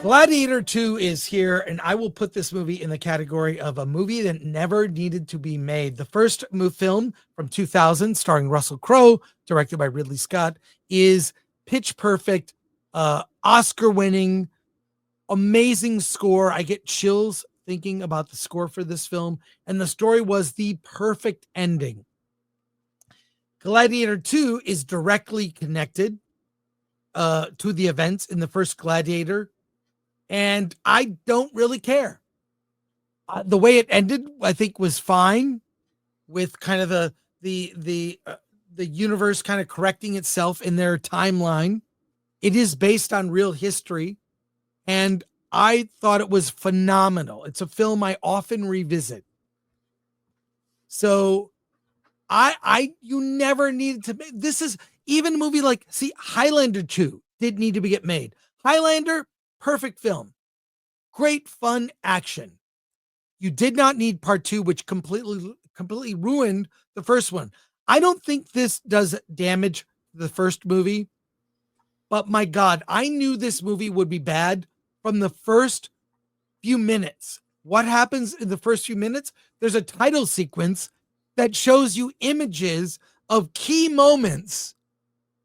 Gladiator II is here, and I will put this movie in the category of a movie that never needed to be made. The first film from 2000, starring Russell Crowe, directed by Ridley Scott, is pitch perfect, Oscar-winning, amazing score. I get chills thinking about the score for this film, and the story was the perfect ending. Gladiator 2 is directly connected to the events in the first Gladiator, and I don't really care. The way it ended, I think, was fine, with kind of the universe kind of correcting itself in their timeline. It is based on real history, and I thought it was phenomenal. It's a film I often revisit. So you never needed to. This is even a movie like, Highlander 2 didn't need to get made. Highlander, perfect film. Great fun action. You did not need part 2, which completely ruined the first one. I don't think this does damage to the first movie, but my God, I knew this movie would be bad from the first few minutes. What happens in the first few minutes? There's a title sequence that shows you images of key moments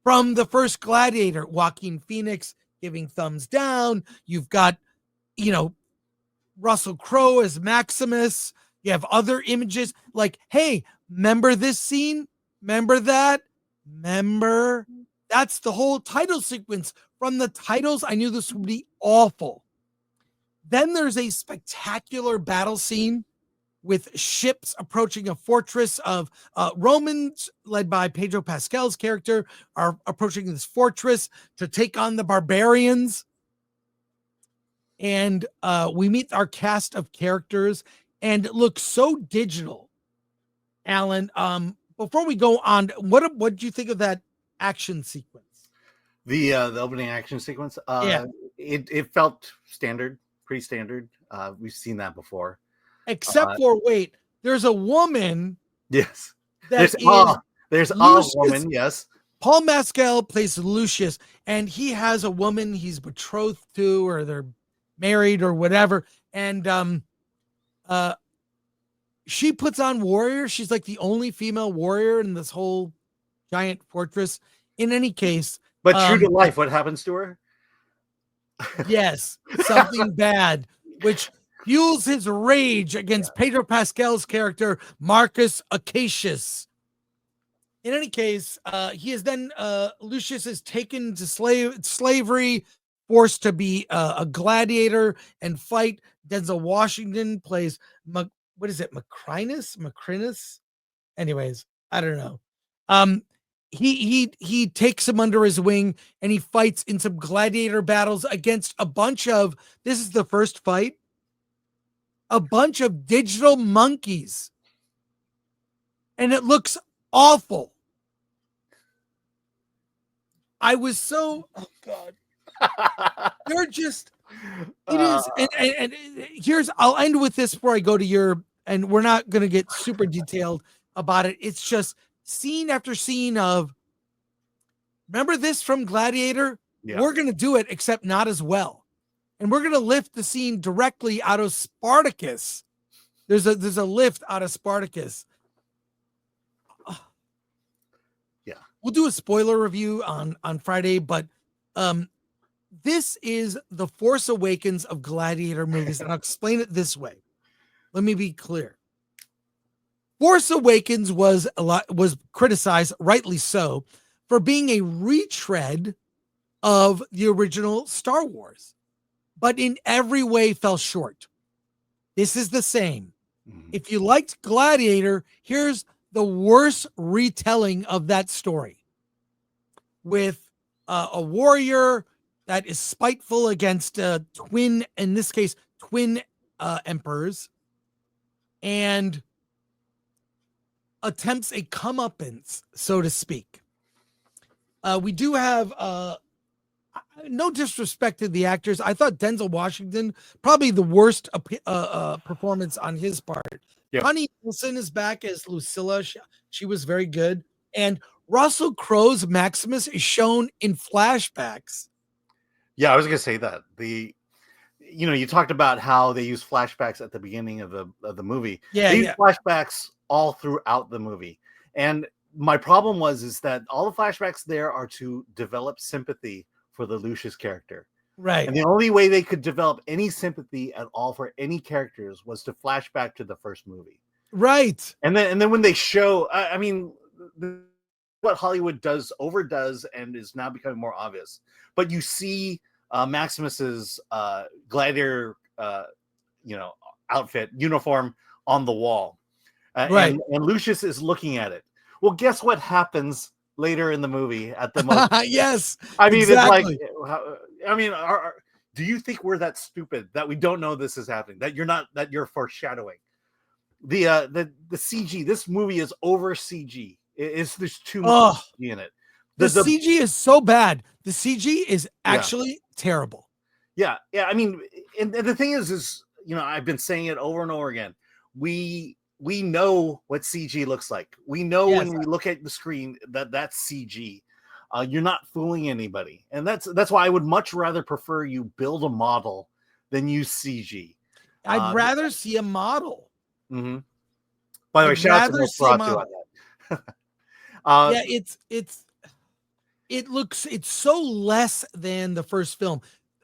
from the first Gladiator. Joaquin Phoenix giving thumbs down. You've got, Russell Crowe as Maximus. You have other images like, hey, remember this scene? Remember that? Remember? That's the whole title sequence. From the titles, I knew this would be awful. Then there's a spectacular battle scene with ships approaching a fortress of Romans, led by Pedro Pascal's character, are approaching this fortress to take on the barbarians. And we meet our cast of characters, and it looks so digital. Alan, before we go on, what did you think of that action sequence? The opening action sequence? Yeah. It felt standard, pretty standard. We've seen that before. Except for, wait, there's a woman. Yes. There's a woman, yes. Paul Mescal plays Lucius, and he has a woman he's betrothed to, or they're married or whatever. And she puts on warrior. She's like the only female warrior in this whole giant fortress. In any case. But true to life, what happens to her? Yes, something bad, which fuels his rage against Pedro Pascal's character, Marcus Acacius. In any case, he is then, Lucius is taken to slavery, forced to be a gladiator and fight. Denzel Washington plays, Macrinus? Anyways, I don't know. He takes him under his wing, and he fights in some gladiator battles against a bunch of, this is the first fight, a bunch of digital monkeys. And it looks awful. I was so, oh God. They're just, it is. And here's, I'll end with this before I go to your, and we're not going to get super detailed about it. It's just scene after scene of, remember this from Gladiator? Yeah. We're going to do it, except not as well. And we're going to lift the scene directly out of Spartacus. There's a lift out of Spartacus. Yeah. We'll do a spoiler review on Friday, but this is the Force Awakens of Gladiator movies, and I'll explain it this way. Let me be clear. Force Awakens was criticized, rightly so, for being a retread of the original Star Wars, but in every way fell short. This is the same. Mm-hmm. If you liked Gladiator, here's the worst retelling of that story, with a warrior that is spiteful against twin emperors, and attempts a comeuppance, so to speak. We do have, no disrespect to the actors, I thought Denzel Washington, probably the worst performance on his part. Yep. Connie Nielsen is back as Lucilla. She was very good. And Russell Crowe's Maximus is shown in flashbacks. Yeah, I was going to say that. you talked about how they use flashbacks at the beginning of the movie. Yeah, They use yeah. flashbacks all throughout the movie, and my problem is that all the flashbacks there are to develop sympathy for the Lucius character. Right. And the only way they could develop any sympathy at all for any characters was to flash back to the first movie. Right. And then when they show, what Hollywood overdoes and is now becoming more obvious. But you see Maximus's gladiator, outfit uniform on the wall, Right. and Lucius is looking at it. Well, guess what happens later in the movie at the most? Yes. I mean, exactly. it's like, do you think we're that stupid that we don't know this is happening? That you're foreshadowing? The CG. This movie is over CG. There's too much CG in it. The CG is so bad. The CG is actually terrible. Yeah. I mean, and the thing is, I've been saying it over and over again. We know what CG looks like. We know when we look at the screen that's CG. You're not fooling anybody, and that's why I would much rather prefer you build a model than use CG. I'd rather see a model. Mm-hmm. By the way, shout out to Nosferatu on that. It's so less than the first film.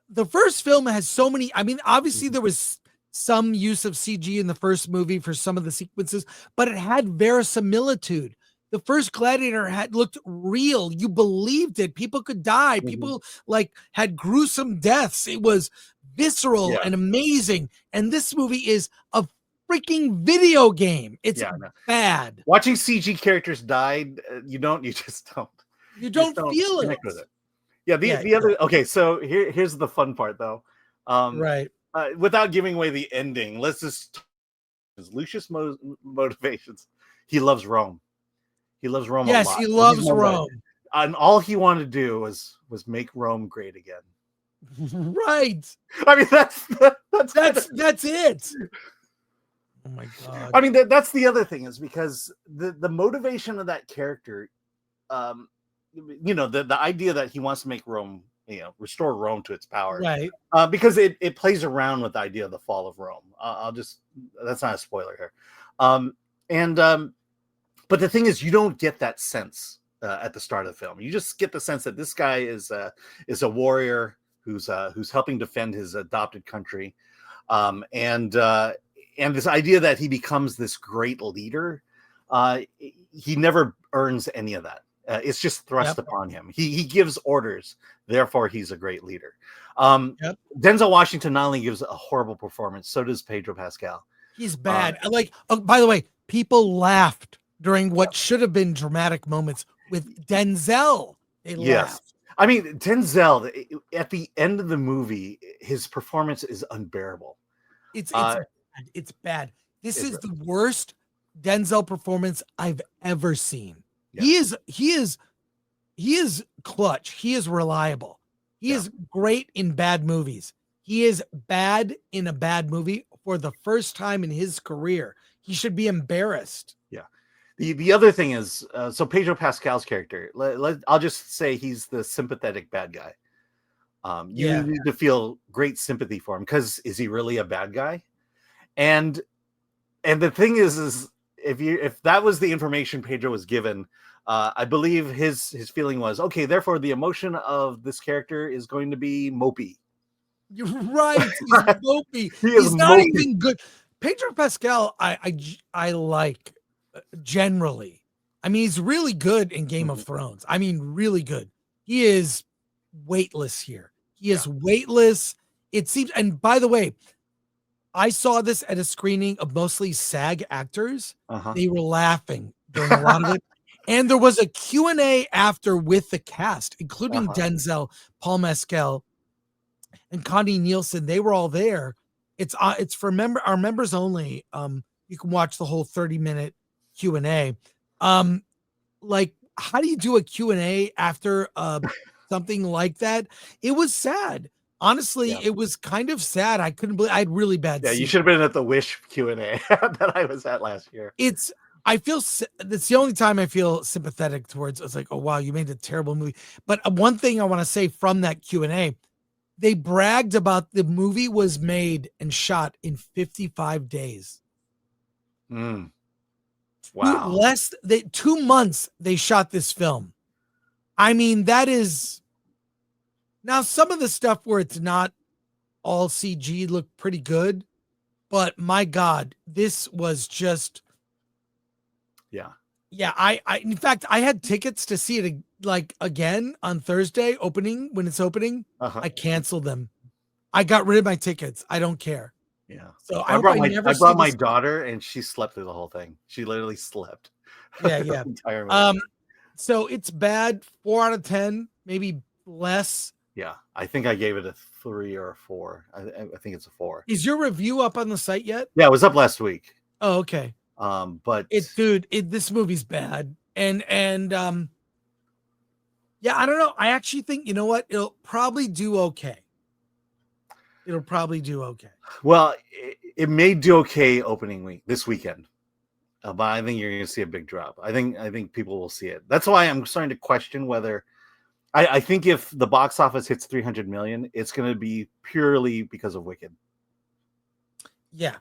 The first film has so many. I mean, obviously there was some use of CG in the first movie for some of the sequences, but it had verisimilitude. The first Gladiator looked real. You believed it. People could die. People had gruesome deaths. It was visceral and amazing. And this movie is a freaking video game. It's bad. Watching CG characters die, you just don't. You don't feel it. With it. Yeah. The other. Okay. So here's the fun part, though. Right. Without giving away the ending, let's just Lucius' motivations. He loves Rome. He loves Rome. Yes, a lot. He loves Rome. And all he wanted to do was make Rome great again. Right. I mean, that's it. Oh my God. I mean, that's the other thing, is because the motivation of that character, the idea that he wants to make Rome, restore Rome to its power, right? Because it plays around with the idea of the fall of Rome. That's not a spoiler here. But the thing is, you don't get that sense at the start of the film. You just get the sense that this guy is a warrior who's helping defend his adopted country, and this idea that he becomes this great leader. He never earns any of that. It's just thrust upon him. He gives orders, therefore he's a great leader. Denzel Washington not only gives a horrible performance, so does Pedro Pascal. He's bad. By the way, people laughed during what should have been dramatic moments with Denzel. They laughed. I mean, Denzel, at the end of the movie, his performance is unbearable. It's bad. This is the worst Denzel performance I've ever seen. He is clutch. He is reliable. He is great in bad movies. He is bad in a bad movie for the first time in his career. He should be embarrassed. Yeah. The other thing is, so Pedro Pascal's character, I'll just say he's the sympathetic bad guy. You need to feel great sympathy for him, because is he really a bad guy? And the thing is if that was the information Pedro was given, I believe his feeling was, okay, therefore the emotion of this character is going to be mopey. You're right. He's mopey. He's not even good. Pedro Pascal, I like generally. I mean, he's really good in Game of Thrones. I mean, really good. He is weightless here. He is weightless. It seems, and by the way, I saw this at a screening of mostly SAG actors. They were laughing during a lot of it. And there was a Q&A after with the cast, including Denzel, Paul Mescal, and Connie Nielsen. They were all there. It's for our members only. You can watch the whole 30-minute Q&A. How do you do a Q&A after something like that? It was sad. Honestly, it was kind of sad. I couldn't believe I had really bad. Yeah, you should have been at the Wish Q&A that I was at last year. I feel that's the only time I feel sympathetic towards. It's like, oh wow, you made a terrible movie. But one thing I want to say from that Q&A, They bragged about the movie was made and shot in 55 days. Mm. Wow. 2 months they shot this film. I mean, that is now some of the stuff where it's not all CG looked pretty good, but my God, this was just Yeah. yeah. I in fact I had tickets to see it like again on Thursday when it's opening. Uh-huh. I canceled them. I got rid of my tickets. I don't care. Yeah. So I I hope brought I my never I see brought my this. daughter, and she slept through the whole thing. She literally slept. Yeah, The yeah. entire movie. So it's bad. 4 out of 10, maybe less. Yeah. I think I gave it a 3 or a 4. I think it's a 4. Is your review up on the site yet? Yeah, it was up last week. Oh, okay. But This movie's bad. And yeah, I don't know. I actually think, you know what? It'll probably do okay. It'll probably do okay. well, it may do okay opening week this weekend. But I think you're going to see a big drop. I think people will see it. That's why I'm starting to question whether I think if the box office hits 300 million, it's going to be purely because of Wicked. Yeah.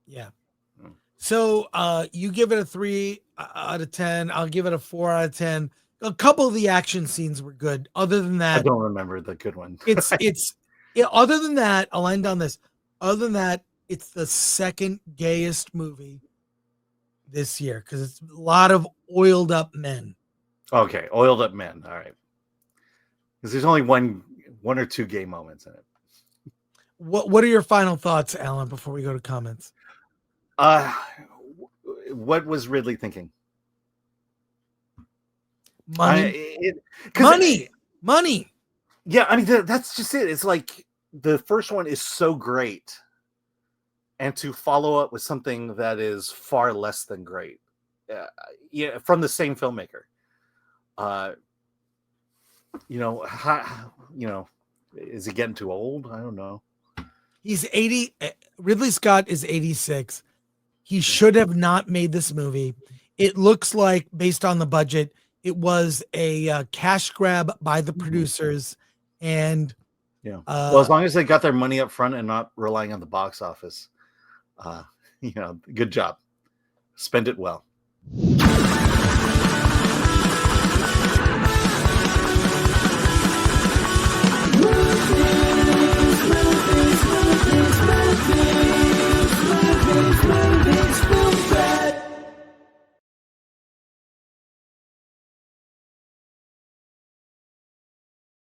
Yeah. Mm. So you give it a 3 out of 10. I'll give it a 4 out of 10. A couple of the action scenes were good. Other than I that, don't remember the good one. other than that, I'll end on this. Other than that, it's the second gayest movie this year because it's a lot of oiled up men. Okay, oiled up men. All right, because there's only one or two gay moments in it. What are your final thoughts, Alan, before we go to comments? What was Ridley thinking? Money. Money. Yeah, I mean that's just it. It's like the first one is so great, and to follow up with something that is far less than great, yeah, from the same filmmaker. Is he getting too old? I don't know. He's 80. Ridley Scott is 86. He should have not made this movie. It looks like, based on the budget, it was a cash grab by the producers. And yeah, well, as long as they got their money up front and not relying on the box office, good job. Spend it well.